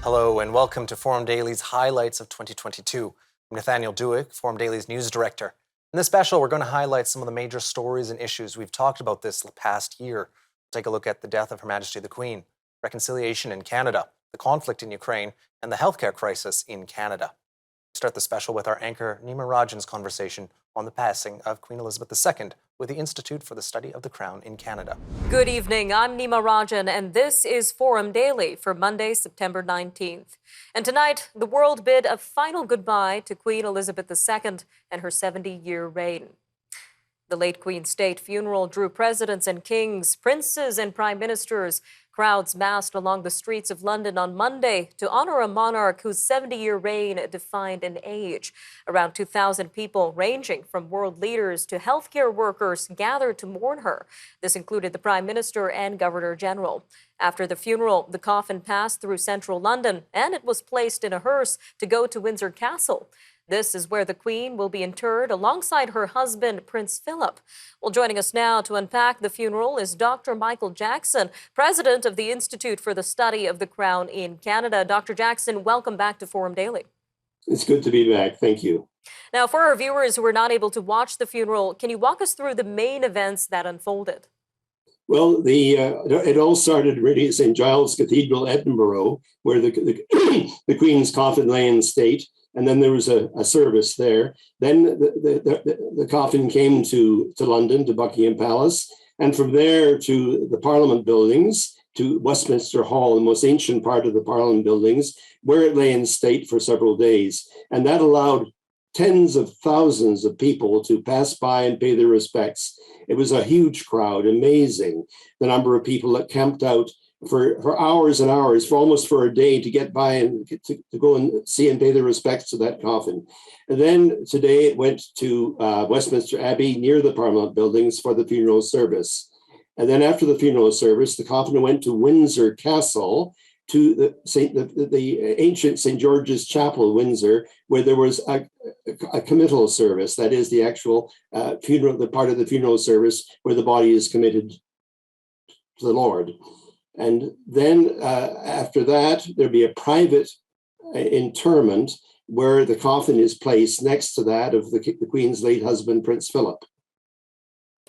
Hello and welcome to Forum Daily's Highlights of 2022. I'm Nathaniel Dewick, Forum Daily's news director. In this special, we're going to highlight some of the major stories and issues we've talked about this past year. We'll take a look at the death of Her Majesty the Queen, reconciliation in Canada, the conflict in Ukraine, and the healthcare crisis in Canada. We start the special with our anchor Nima Rajan's conversation on the passing of Queen Elizabeth II with the Institute for the Study of the Crown in Canada. Good evening, I'm Nima Rajan, and this is Forum Daily for Monday, September 19th. And tonight, the world bid a final goodbye to Queen Elizabeth II and her 70-year reign. The late Queen's state funeral drew presidents and kings, princes and prime ministers. Crowds massed along the streets of London on Monday to honor a monarch whose 70-year reign defined an age. Around 2,000 people, ranging from world leaders to healthcare workers, gathered to mourn her. This included the Prime Minister and Governor General. After the funeral, the coffin passed through central London, and it was placed in a hearse to go to Windsor Castle. This is where the Queen will be interred alongside her husband, Prince Philip. Well, joining us now to unpack the funeral is Dr. Michael Jackson, president of the Institute for the Study of the Crown in Canada. Dr. Jackson, welcome back to Forum Daily. It's good to be back. Thank you. Now, for our viewers who are not able to watch the funeral, can you walk us through the main events that unfolded? Well, it all started really at St. Giles Cathedral, Edinburgh, where the Queen's coffin lay in state. And then there was a service there. Then the coffin came to London, to Buckingham Palace, and from there to the Parliament buildings, to Westminster Hall, the most ancient part of the Parliament buildings, where it lay in state for several days. And that allowed tens of thousands of people to pass by and pay their respects. It was a huge crowd, amazing, the number of people that camped out for hours and hours, for a day, to get by and to go and see and pay their respects to that coffin. And then today it went to Westminster Abbey near the Parliament buildings for the funeral service. And then after the funeral service, the coffin went to Windsor Castle, to the ancient St. George's Chapel, Windsor, where there was a committal service. That is the actual funeral, the part of the funeral service where the body is committed to the Lord. And then after that, there'd be a private interment where the coffin is placed next to that of the Queen's late husband, Prince Philip.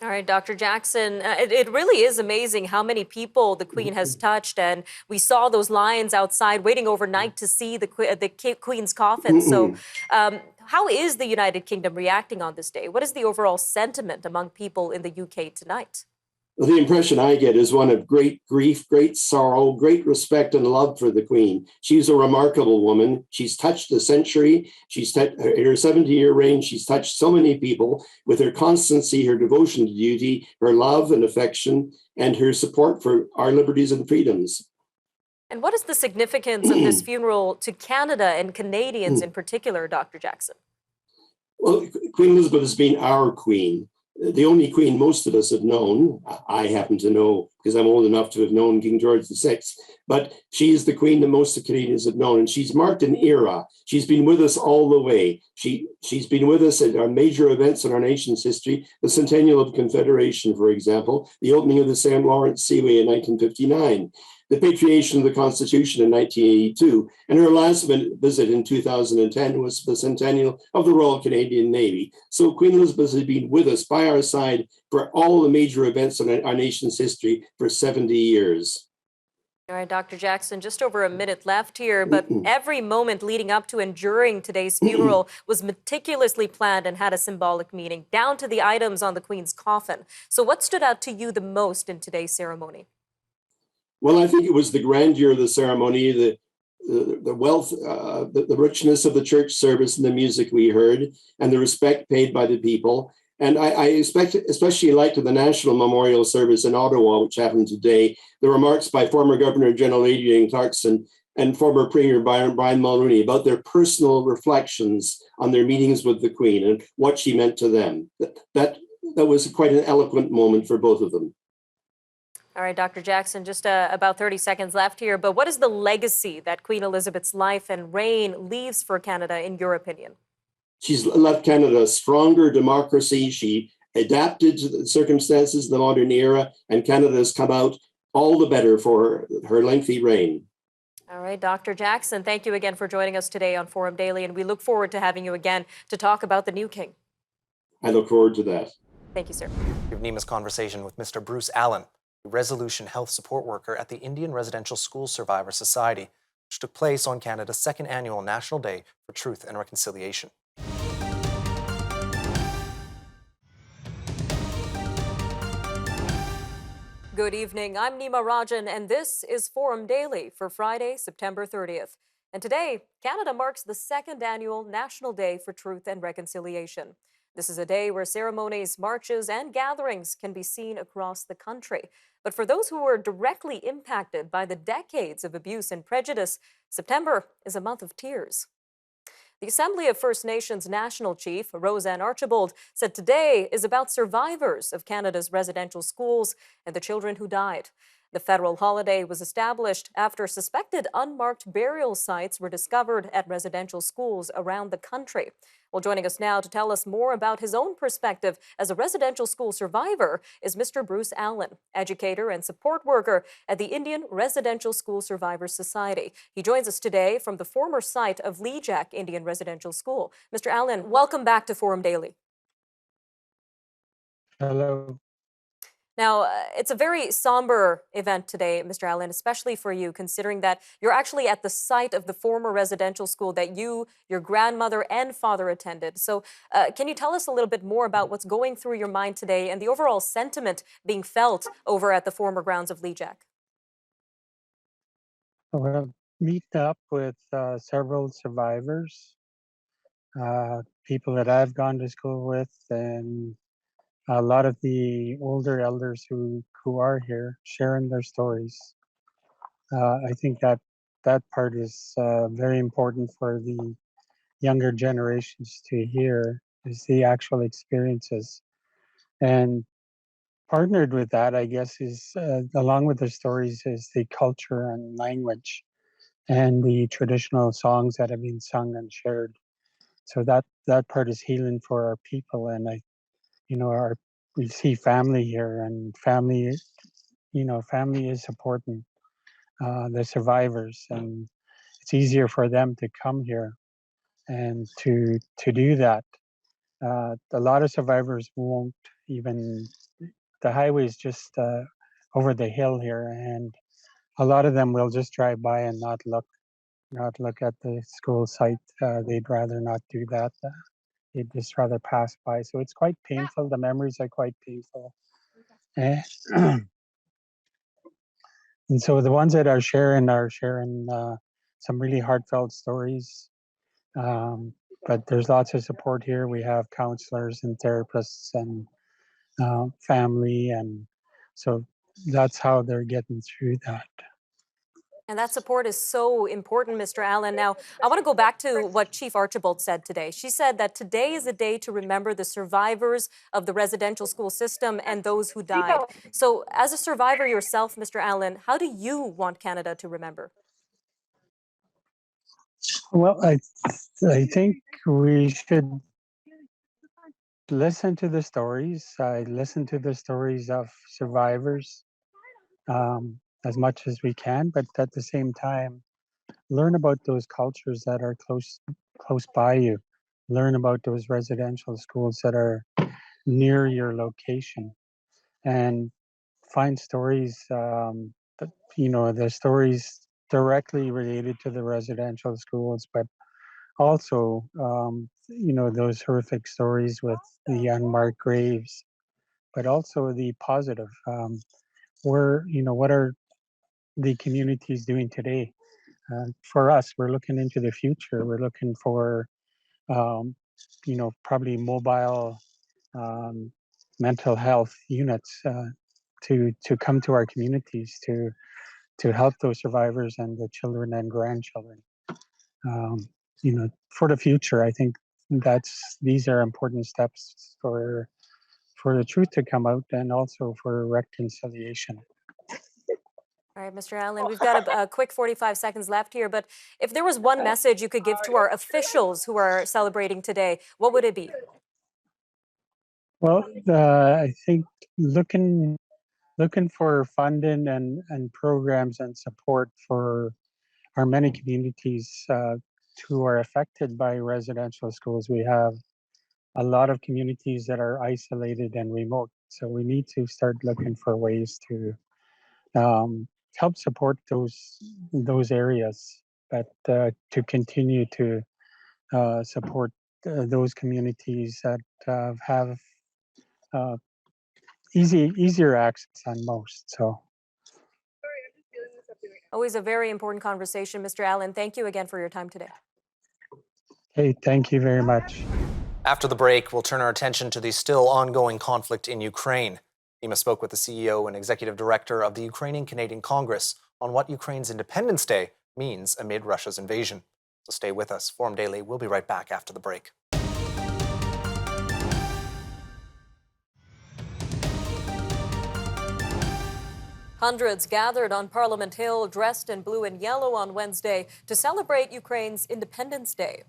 All right, Dr. Jackson, it really is amazing how many people the Queen has touched. And we saw those lines outside waiting overnight to see the Queen's coffin. So how is the United Kingdom reacting on this day? What is the overall sentiment among people in the UK tonight? Well, the impression I get is one of great grief, great sorrow, great respect and love for the Queen. She's a remarkable woman. She's touched the century. In her 70-year reign, she's touched so many people with her constancy, her devotion to duty, her love and affection, and her support for our liberties and freedoms. And what is the significance of this funeral to Canada and Canadians in particular, Dr. Jackson? Well, Queen Elizabeth has been our Queen. The only Queen most of us have known. I happen to know because I'm old enough to have known King George VI, but she is the Queen that most of Canadians have known, and she's marked an era. She's been with us all the way. She's been with us at our major events in our nation's history, the Centennial of Confederation, for example, the opening of the St. Lawrence Seaway in 1959, the patriation of the Constitution in 1982, and her last visit in 2010 was the centennial of the Royal Canadian Navy. So Queen Elizabeth has been with us by our side for all the major events in our nation's history for 70 years. All right, Dr. Jackson, just over a minute left here, but every moment leading up to and during today's funeral was meticulously planned and had a symbolic meaning, down to the items on the Queen's coffin. So what stood out to you the most in today's ceremony? Well, I think it was the grandeur of the ceremony, the wealth, the richness of the church service and the music we heard, and the respect paid by the people. And I especially liked the National Memorial Service in Ottawa, which happened today, the remarks by former Governor General Adrian Clarkson and former Premier Brian Mulroney about their personal reflections on their meetings with the Queen and what she meant to them. That was quite an eloquent moment for both of them. All right, Dr. Jackson, just about 30 seconds left here, but what is the legacy that Queen Elizabeth's life and reign leaves for Canada, in your opinion? She's left Canada a stronger democracy. She adapted to the circumstances of the modern era, and Canada has come out all the better for her lengthy reign. All right, Dr. Jackson, thank you again for joining us today on Forum Daily, and we look forward to having you again to talk about the new king. I look forward to that. Thank you, sir. We have Nima's conversation with Mr. Bruce Allen, a Resolution Health Support Worker at the Indian Residential School Survivor Society, which took place on Canada's second annual National Day for Truth and Reconciliation. Good evening. I'm Nima Rajan, and this is Forum Daily for Friday, September 30th. And today, Canada marks the second annual National Day for Truth and Reconciliation. This is a day where ceremonies, marches, and gatherings can be seen across the country. But for those who were directly impacted by the decades of abuse and prejudice, September is a month of tears. The Assembly of First Nations National Chief, Roseanne Archibald, said today is about survivors of Canada's residential schools and the children who died. The federal holiday was established after suspected unmarked burial sites were discovered at residential schools around the country. Well, joining us now to tell us more about his own perspective as a residential school survivor is Mr. Bruce Allen, educator and support worker at the Indian Residential School Survivors Society. He joins us today from the former site of Lejack Indian Residential School. Mr. Allen, welcome back to Forum Daily. Hello. Now, it's a very somber event today, Mr. Allen, especially for you, considering that you're actually at the site of the former residential school that you, your grandmother, and father attended. So, can you tell us a little bit more about what's going through your mind today and the overall sentiment being felt over at the former grounds of Lejack? Well, meet up with several survivors, people that I've gone to school with, and a lot of the older elders who are here sharing their stories. I think that part is very important for the younger generations to hear, is the actual experiences. And partnered with that, I guess, is along with the stories, is the culture and language and the traditional songs that have been sung and shared. So that part is healing for our people. And we see family here, and family is supporting the survivors, and it's easier for them to come here and to do that. A lot of survivors won't even. The highway is just over the hill here, and a lot of them will just drive by and not look at the school site. They'd rather not do that. They'd just rather pass by. So it's quite painful. The memories are quite painful. Eh, And so the ones that are sharing some really heartfelt stories. But there's lots of support here. We have counselors and therapists and family, and so that's how they're getting through that. And that support is so important, Mr. Allen. Now, I want to go back to what Chief Archibald said today. She said that today is a day to remember the survivors of the residential school system and those who died. So, as a survivor yourself, Mr. Allen, how do you want Canada to remember? Well, I think we should listen to the stories. I listen to the stories of survivors as much as we can, but at the same time, learn about those cultures that are close by you. Learn about those residential schools that are near your location, and find stories. The stories directly related to the residential schools, but also those horrific stories with the unmarked graves, but also the positive. What are the communities doing today? For us, we're looking into the future. We're looking for, probably mobile mental health units to come to our communities to help those survivors and the children and grandchildren. For the future, I think these are important steps for the truth to come out, and also for reconciliation. All right, Mr. Allen, we've got a quick 45 seconds left here, but if there was one message you could give to our officials who are celebrating today, what would it be? Well, I think looking for funding and programs and support for are many communities who are affected by residential schools. We have a lot of communities that are isolated and remote. So we need to start looking for ways to help support those areas, but to continue to support those communities that have uh, easier access than most. So, Always a very important conversation, Mr. Allen. Thank you again for your time today. hey, thank you very much. After the break, we'll turn our attention to the still ongoing conflict in Ukraine. Nima spoke with the CEO and executive director of the Ukrainian Canadian Congress on what Ukraine's Independence Day means amid Russia's invasion. So stay with us. Forum Daily will be right back after the break. Hundreds gathered on Parliament Hill dressed in blue and yellow on Wednesday to celebrate Ukraine's Independence Day.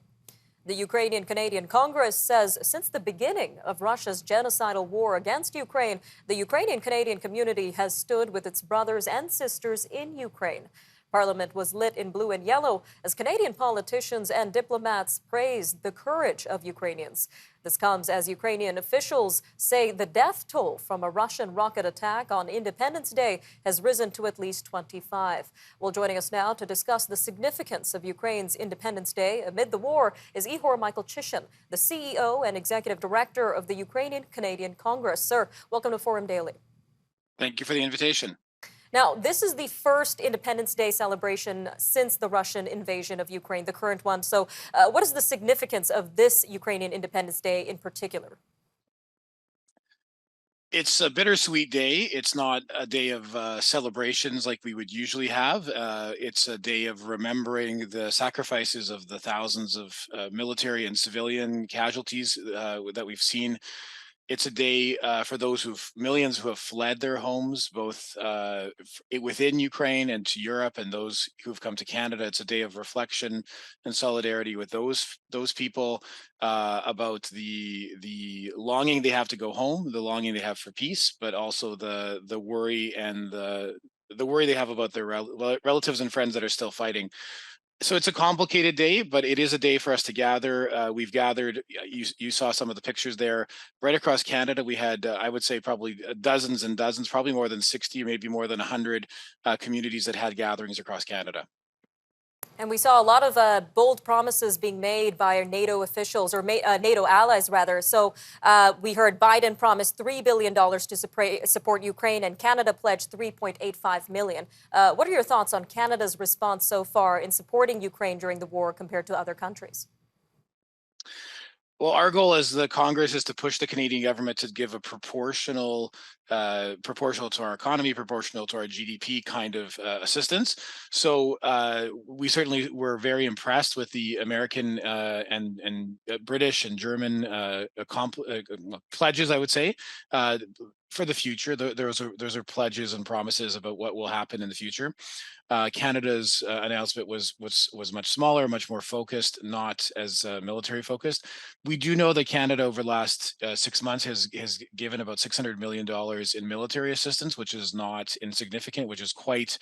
The Ukrainian Canadian Congress says since the beginning of Russia's genocidal war against Ukraine, the Ukrainian Canadian community has stood with its brothers and sisters in Ukraine. Parliament was lit in blue and yellow as Canadian politicians and diplomats praised the courage of Ukrainians. This comes as Ukrainian officials say the death toll from a Russian rocket attack on Independence Day has risen to at least 25. Well, joining us now to discuss the significance of Ukraine's Independence Day amid the war is Ihor Michailchyshin, the CEO and Executive Director of the Ukrainian Canadian Congress. Sir, welcome to Forum Daily. Thank you for the invitation. Now, this is the first Independence Day celebration since the Russian invasion of Ukraine, the current one. So what is the significance of this Ukrainian Independence Day in particular? It's a bittersweet day. It's not a day of celebrations like we would usually have. It's a day of remembering the sacrifices of the thousands of military and civilian casualties that we've seen. It's a day for those millions who have fled their homes, both within Ukraine and to Europe, and those who've come to Canada. It's a day of reflection and solidarity with those people about the longing they have to go home, the longing they have for peace, but also the worry and the worry they have about their relatives and friends that are still fighting. So it's a complicated day, but it is a day for us to gather. We've gathered, you saw some of the pictures there, right across Canada. We had, I would say, probably dozens and dozens, probably more than 60, maybe more than 100 communities that had gatherings across Canada. And we saw a lot of bold promises being made by our NATO officials, or NATO allies, rather. So we heard Biden promise $3 billion to support Ukraine, and Canada pledged $3.85 million. What are your thoughts on Canada's response so far in supporting Ukraine during the war compared to other countries? Well, our goal as the Congress is to push the Canadian government to give a proportional to our economy, proportional to our GDP kind of assistance. So we certainly were very impressed with the American and British and German pledges, I would say, for the future. Those are pledges and promises about what will happen in the future. Canada's announcement was much smaller, much more focused, not as military focused. We do know that Canada over the last 6 months has given about $600 million in military assistance, which is not insignificant, which is quite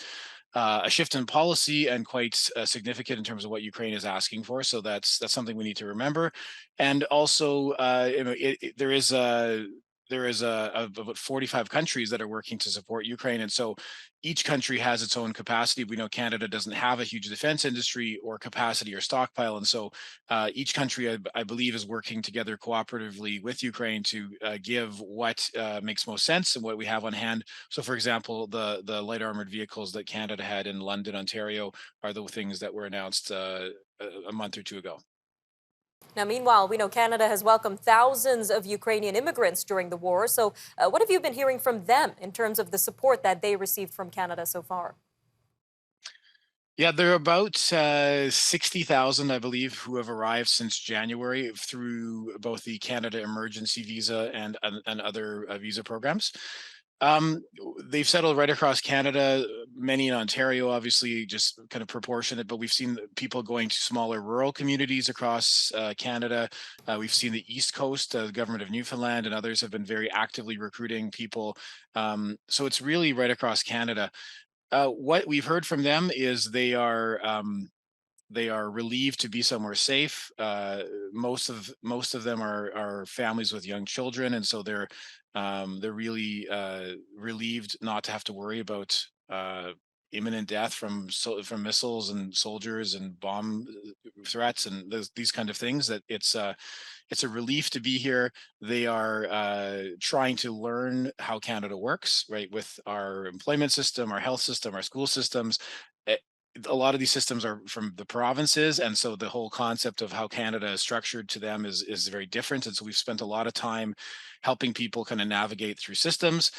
a shift in policy and quite significant in terms of what Ukraine is asking for. So that's something we need to remember. And also, there is about 45 countries that are working to support Ukraine. And so each country has its own capacity. We know Canada doesn't have a huge defense industry or capacity or stockpile. And so each country, I believe, is working together cooperatively with Ukraine to give what makes most sense and what we have on hand. So, for example, the light armored vehicles that Canada had in London, Ontario, are the things that were announced a month or two ago. Now, meanwhile, we know Canada has welcomed thousands of Ukrainian immigrants during the war. So what have you been hearing from them in terms of the support that they received from Canada so far? Yeah, there are about 60,000, I believe, who have arrived since January through both the Canada Emergency Visa and other visa programs. They've settled right across Canada, many in Ontario, obviously just kind of proportionate, but we've seen people going to smaller rural communities across Canada. We've seen the East Coast, the government of Newfoundland and others have been very actively recruiting people. So it's really right across Canada. What we've heard from them is they are relieved to be somewhere safe. Most of them are families with young children, and so they're really relieved not to have to worry about imminent death from missiles and soldiers and bomb threats and these kind of things. That it's a relief to be here. They are trying to learn how Canada works, right, with our employment system, our health system, our school systems. Eh, A lot of these systems are from the provinces, and so the whole concept of how Canada is structured to them is very different. And so we've spent a lot of time helping people kind of navigate through systems.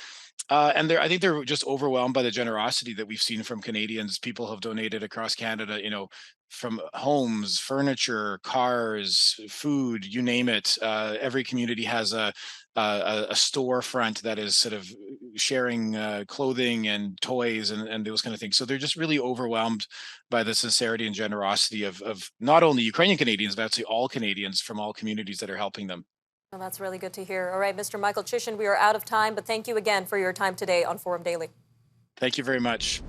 And I think they're just overwhelmed by the generosity that we've seen from Canadians. People have donated across Canada, from homes, furniture, cars, food, you name it. Every community has a storefront that is sort of sharing clothing and toys and those kind of things. So they're just really overwhelmed by the sincerity and generosity of not only Ukrainian Canadians, but actually all Canadians from all communities that are helping them. Well, that's really good to hear. All right, Mr. Michael Chisholm, we are out of time, but thank you again for your time today on Forum Daily. Thank you very much.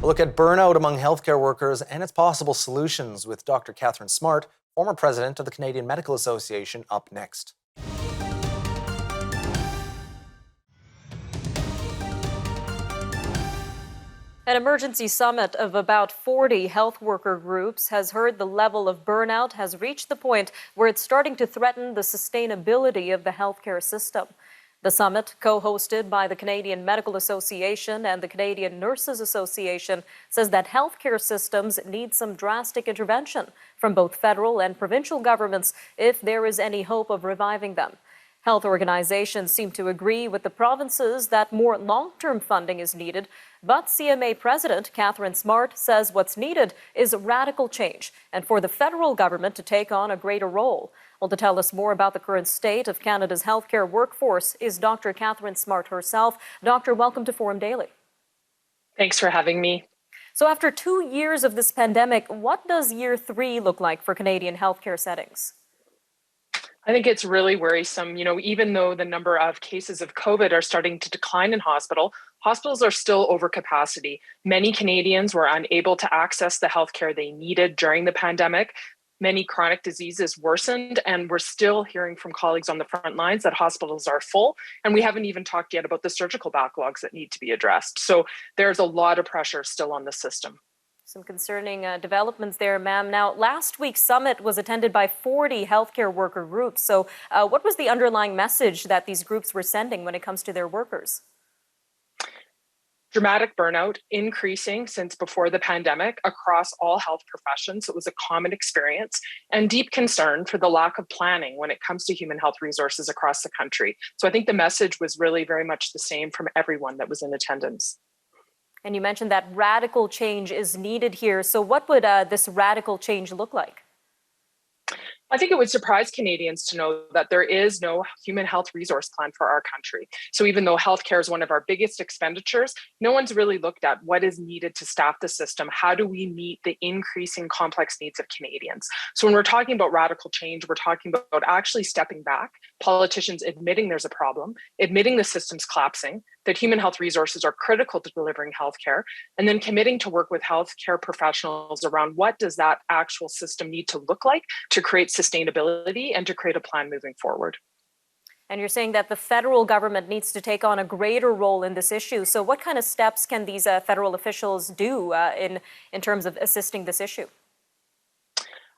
A look at burnout among healthcare workers and its possible solutions with Dr. Catherine Smart, former president of the Canadian Medical Association, up next. An emergency summit of about 40 health worker groups has heard the level of burnout has reached the point where it's starting to threaten the sustainability of the healthcare system. The summit, co-hosted by the Canadian Medical Association and the Canadian Nurses Association, says that healthcare systems need some drastic intervention from both federal and provincial governments if there is any hope of reviving them. Health organizations seem to agree with the provinces that more long-term funding is needed, but CMA President Catherine Smart says what's needed is radical change and for the federal government to take on a greater role. Well, to tell us more about the current state of Canada's healthcare workforce is Dr. Catherine Smart herself. Doctor, welcome to Forum Daily. Thanks for having me. So after 2 years of this pandemic, what does year 3 look like for Canadian healthcare settings? I think it's really worrisome. Even though the number of cases of COVID are starting to decline in hospitals are still over capacity. Many Canadians were unable to access the healthcare they needed during the pandemic. Many chronic diseases worsened, and we're still hearing from colleagues on the front lines that hospitals are full. And we haven't even talked yet about the surgical backlogs that need to be addressed. So there's a lot of pressure still on the system. Some concerning developments there, ma'am. Now, last week's summit was attended by 40 healthcare worker groups. So what was the underlying message that these groups were sending when it comes to their workers? Dramatic burnout increasing since before the pandemic across all health professions. It was a common experience, and deep concern for the lack of planning when it comes to human health resources across the country. So I think the message was really very much the same from everyone that was in attendance. And you mentioned that radical change is needed here. So what would this radical change look like? I think it would surprise Canadians to know that there is no human health resource plan for our country. So even though healthcare is one of our biggest expenditures, no one's really looked at what is needed to staff the system. How do we meet the increasing complex needs of Canadians? So when we're talking about radical change, we're talking about actually stepping back, politicians admitting there's a problem, admitting the system's collapsing, that human health resources are critical to delivering healthcare, and then committing to work with healthcare professionals around what does that actual system need to look like to create sustainability and to create a plan moving forward. And you're saying that the federal government needs to take on a greater role in this issue. So what kind of steps can these federal officials do in terms of assisting this issue?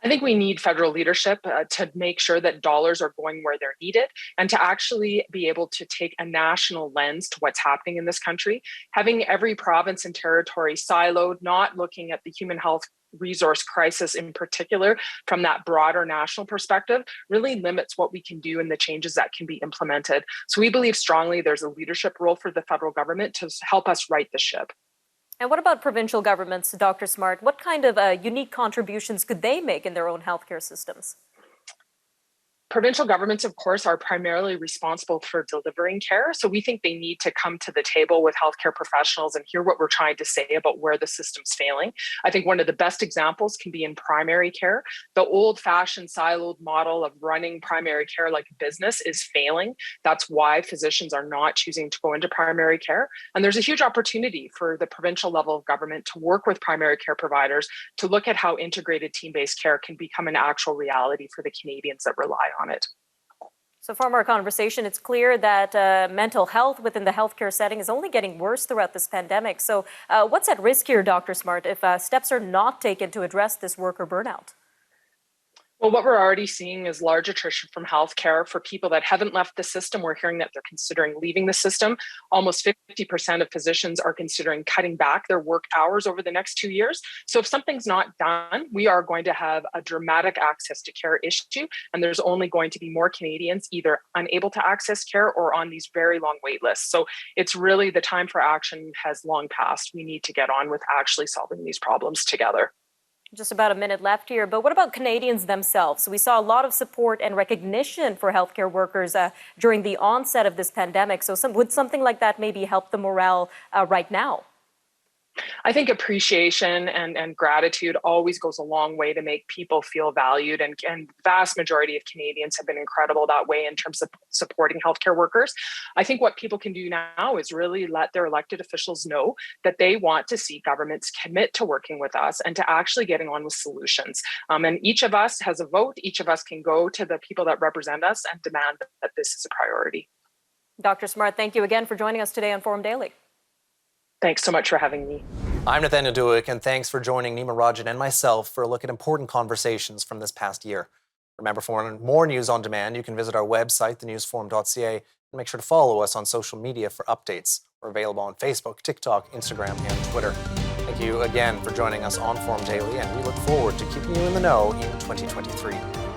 I think we need federal leadership to make sure that dollars are going where they're needed and to actually be able to take a national lens to what's happening in this country. Having every province and territory siloed, not looking at the human health resource crisis in particular from that broader national perspective, really limits what we can do and the changes that can be implemented. So we believe strongly there's a leadership role for the federal government to help us right the ship. And what about provincial governments, Dr. Smart? What kind of unique contributions could they make in their own healthcare systems? Provincial governments, of course, are primarily responsible for delivering care. So we think they need to come to the table with healthcare professionals and hear what we're trying to say about where the system's failing. I think one of the best examples can be in primary care. The old-fashioned siloed model of running primary care like a business is failing. That's why physicians are not choosing to go into primary care. And there's a huge opportunity for the provincial level of government to work with primary care providers to look at how integrated team-based care can become an actual reality for the Canadians that rely on it. So from our conversation, it's clear that mental health within the healthcare setting is only getting worse throughout this pandemic. So what's at risk here, Dr. Smart, if steps are not taken to address this worker burnout? Well, what we're already seeing is large attrition from healthcare. For people that haven't left the system, we're hearing that they're considering leaving the system. Almost 50% of physicians are considering cutting back their work hours over the next 2 years. So if something's not done, we are going to have a dramatic access to care issue. And there's only going to be more Canadians either unable to access care or on these very long wait lists. So it's really the time for action has long passed. We need to get on with actually solving these problems together. Just about a minute left here, but what about Canadians themselves? We saw a lot of support and recognition for healthcare workers during the onset of this pandemic. So would something like that maybe help the morale right now? I think appreciation and gratitude always goes a long way to make people feel valued. And the vast majority of Canadians have been incredible that way in terms of supporting healthcare workers. I think what people can do now is really let their elected officials know that they want to see governments commit to working with us and to actually getting on with solutions. And each of us has a vote. Each of us can go to the people that represent us and demand that this is a priority. Dr. Smart, thank you again for joining us today on Forum Daily. Thanks so much for having me. I'm Nathaniel Duick, and thanks for joining Nima Rajan and myself for a look at important conversations from this past year. Remember, for more news on demand, you can visit our website, thenewsforum.ca, and make sure to follow us on social media for updates. We're available on Facebook, TikTok, Instagram, and Twitter. Thank you again for joining us on Forum Daily, and we look forward to keeping you in the know in 2023.